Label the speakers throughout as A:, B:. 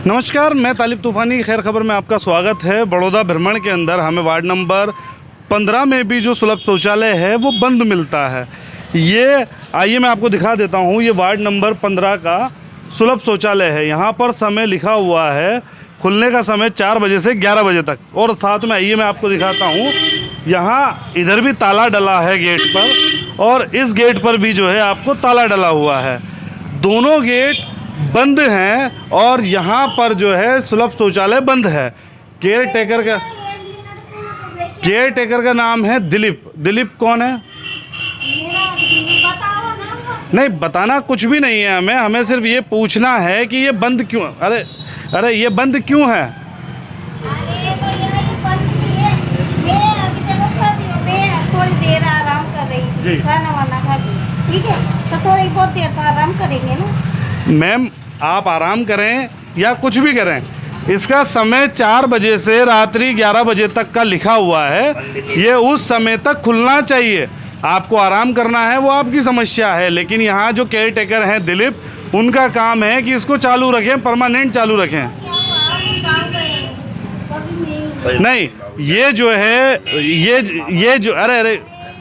A: नमस्कार, मैं तालिब तूफ़ानी। खैर खबर में आपका स्वागत है। बड़ौदा भ्रमण के अंदर हमें वार्ड नंबर 15 में भी जो सुलभ शौचालय है वो बंद मिलता है। ये आइए मैं आपको दिखा देता हूँ। ये वार्ड नंबर 15 का सुलभ शौचालय है। यहाँ पर समय लिखा हुआ है, खुलने का समय 4 बजे से 11 बजे तक। और साथ में आइए मैं आपको दिखाता हूँ, यहाँ इधर भी ताला डला है गेट पर, और इस गेट पर भी जो है आपको ताला डला हुआ है। दोनों गेट बंद हैं और यहाँ पर जो है सुलभ शौचालय बंद है। केयर टेकर का नाम है दिलीप। दिलीप कौन है? नहीं, बताना कुछ भी नहीं है हमें सिर्फ ये पूछना है कि ये बंद क्यों। अरे ये बंद क्यों है?
B: थोड़ी देर आराम कर रही थी, खाना वाना खा के, ठीक है, तो थोड़ी बहुत देर तो आराम करेंगे ना।
A: मैम, आप आराम करें या कुछ भी करें, इसका समय 4 बजे से रात्रि 11 बजे तक का लिखा हुआ है। ये उस समय तक खुलना चाहिए। आपको आराम करना है वो आपकी समस्या है, लेकिन यहाँ जो केयर टेकर हैं दिलीप, उनका काम है कि इसको चालू रखें, परमानेंट चालू रखें। नहीं, ये जो है ये जो अरे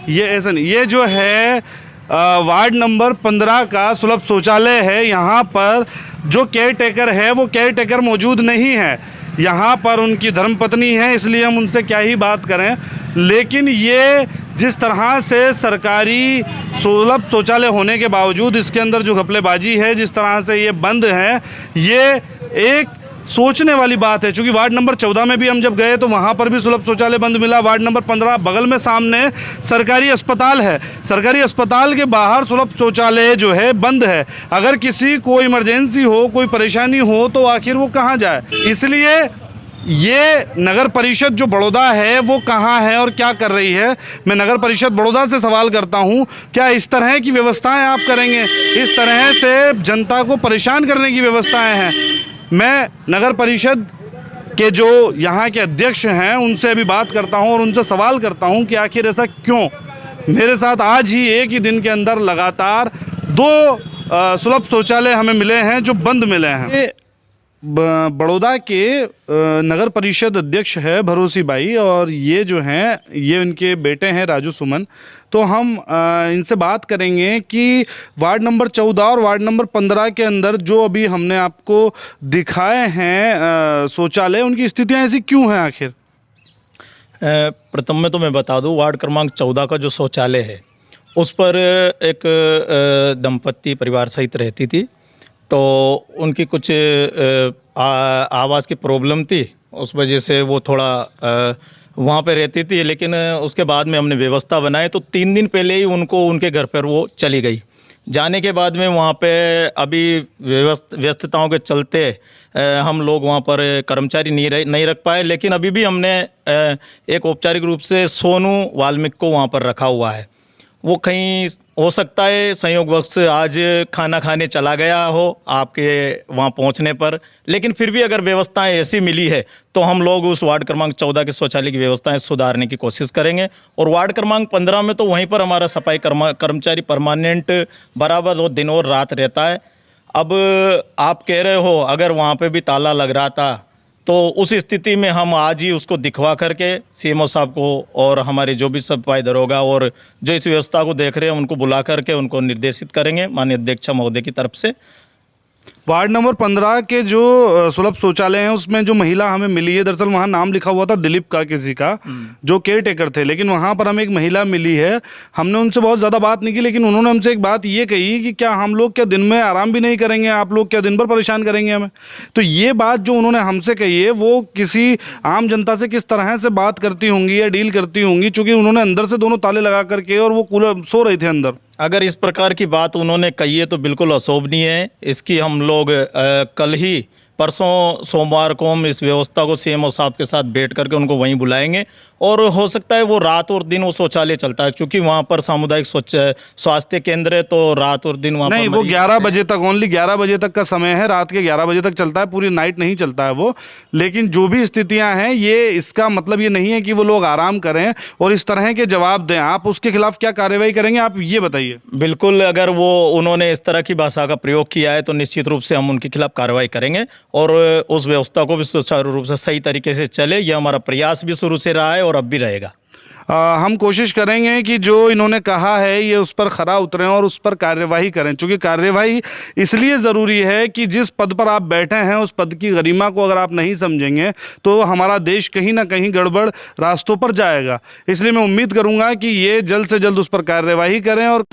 A: ये ऐसा नहीं, ये जो है वार्ड नंबर 15 का सुलभ शौचालय है। यहाँ पर जो केयर टेकर है वो केयर टेकर मौजूद नहीं है। यहाँ पर उनकी धर्मपत्नी है, इसलिए हम उनसे क्या ही बात करें। लेकिन ये जिस तरह से सरकारी सुलभ शौचालय होने के बावजूद इसके अंदर जो घपलेबाजी है, जिस तरह से ये बंद है, ये एक सोचने वाली बात है। चूँकि वार्ड नंबर 14 में भी हम जब गए तो वहाँ पर भी सुलभ शौचालय बंद मिला। वार्ड नंबर 15 बगल में सामने सरकारी अस्पताल है, सरकारी अस्पताल के बाहर सुलभ शौचालय जो है बंद है। अगर किसी को इमरजेंसी हो, कोई परेशानी हो, तो आखिर वो कहाँ जाए? इसलिए ये नगर परिषद जो बड़ौदा है वो कहाँ है और क्या कर रही है? मैं नगर परिषद बड़ौदा से सवाल करता हूँ, क्या इस तरह की व्यवस्थाएं आप करेंगे? इस तरह से जनता को परेशान करने की व्यवस्थाएं हैं? मैं नगर परिषद के जो यहाँ के अध्यक्ष हैं उनसे अभी बात करता हूँ और उनसे सवाल करता हूँ कि आखिर ऐसा क्यों? मेरे साथ आज ही एक ही दिन के अंदर लगातार 2 सुलभ शौचालय हमें मिले हैं जो बंद मिले हैं। बड़ौदा के नगर परिषद अध्यक्ष है भरोसी बाई, और ये जो हैं ये उनके बेटे हैं राजू सुमन। तो हम इनसे बात करेंगे कि वार्ड नंबर 14 और वार्ड नंबर 15 के अंदर जो अभी हमने आपको दिखाए हैं शौचालय, उनकी स्थितियां ऐसी क्यों हैं आखिर?
C: प्रथम में तो मैं बता दूं, वार्ड क्रमांक 14 का जो शौचालय है उस पर एक दंपत्ति परिवार सहित रहती थी। तो उनकी कुछ आवाज़ की प्रॉब्लम थी, उस वजह से वो थोड़ा वहाँ पे रहती थी। लेकिन उसके बाद में हमने व्यवस्था बनाई तो 3 दिन पहले ही उनको उनके घर पर वो चली गई। जाने के बाद में वहाँ पे अभी व्यस्तताओं के चलते हम लोग वहाँ पर कर्मचारी नहीं रख पाए। लेकिन अभी भी हमने एक औपचारिक रूप से सोनू वाल्मीकि को वहाँ पर रखा हुआ है। वो कहीं हो सकता है संयोगवश आज खाना खाने चला गया हो आपके वहाँ पहुँचने पर, लेकिन फिर भी अगर व्यवस्थाएं ऐसी मिली है तो हम लोग उस वार्ड क्रमांक 14 के शौचालय की व्यवस्थाएं सुधारने की कोशिश करेंगे। और वार्ड क्रमांक 15 में तो वहीं पर हमारा सफाई कर्मचारी परमानेंट बराबर वो दिन और रात रहता है। अब आप कह रहे हो अगर वहाँ पर भी ताला लग रहा था तो उस स्थिति में हम आज ही उसको दिखवा करके सीएमओ साहब को और हमारे जो भी सफाई दरोगा और जो इस व्यवस्था को देख रहे हैं उनको बुला करके उनको निर्देशित करेंगे माननीय अध्यक्ष महोदय की तरफ से।
A: वार्ड नंबर 15 के जो सुलभ शौचालय हैं उसमें जो महिला हमें मिली है, दरअसल वहाँ नाम लिखा हुआ था दिलीप का, किसी का जो केयर टेकर थे, लेकिन वहाँ पर हमें एक महिला मिली है। हमने उनसे बहुत ज़्यादा बात नहीं की, लेकिन उन्होंने हमसे एक बात ये कही कि क्या हम लोग क्या दिन में आराम भी नहीं करेंगे? आप लोग क्या दिन भर परेशान करेंगे हमें? तो ये बात जो उन्होंने हमसे कही है वो किसी आम जनता से किस तरह से बात करती होंगी या डील करती होंगी, चूँकि उन्होंने अंदर से दोनों ताले लगा करके और वो कूलर सो रहे थे अंदर।
C: अगर इस प्रकार की बात उन्होंने कही है तो बिल्कुल अशोभनीय है। इसकी हम लोग कल ही परसों सोमवार को हम इस व्यवस्था को सीएमओ साहब के साथ बैठ करके उनको वहीं बुलाएंगे। और हो सकता है वो रात और दिन वो शौचालय चलता है, क्योंकि वहाँ पर सामुदायिक स्वास्थ्य केंद्र है, तो रात और दिन वहाँ
A: नहीं, वो 11 बजे तक, ओनली 11 बजे तक का समय है, रात के 11 बजे तक चलता है, पूरी नाइट नहीं चलता है वो। लेकिन जो भी स्थितियाँ हैं, ये इसका मतलब ये नहीं है कि वो लोग आराम करें और इस तरह के जवाब दें। आप उसके खिलाफ क्या कार्रवाई करेंगे, आप ये बताइए।
C: बिल्कुल, अगर वो उन्होंने इस तरह की भाषा का प्रयोग किया है तो निश्चित रूप से हम उनके खिलाफ कार्रवाई करेंगे और उस व्यवस्था को भी सुचारू रूप से सही तरीके से चले। यह हमारा प्रयास भी शुरू से रहा है और अब भी रहेगा।
A: हम कोशिश करेंगे कि जो इन्होंने कहा है ये उस पर खरा उतरें और उस पर कार्यवाही करें, क्योंकि कार्यवाही इसलिए ज़रूरी है कि जिस पद पर आप बैठे हैं उस पद की गरिमा को अगर आप नहीं समझेंगे तो हमारा देश कहीं ना कहीं गड़बड़ रास्तों पर जाएगा। इसलिए मैं उम्मीद करूंगा कि ये जल्द से जल्द उस पर कार्यवाही करें और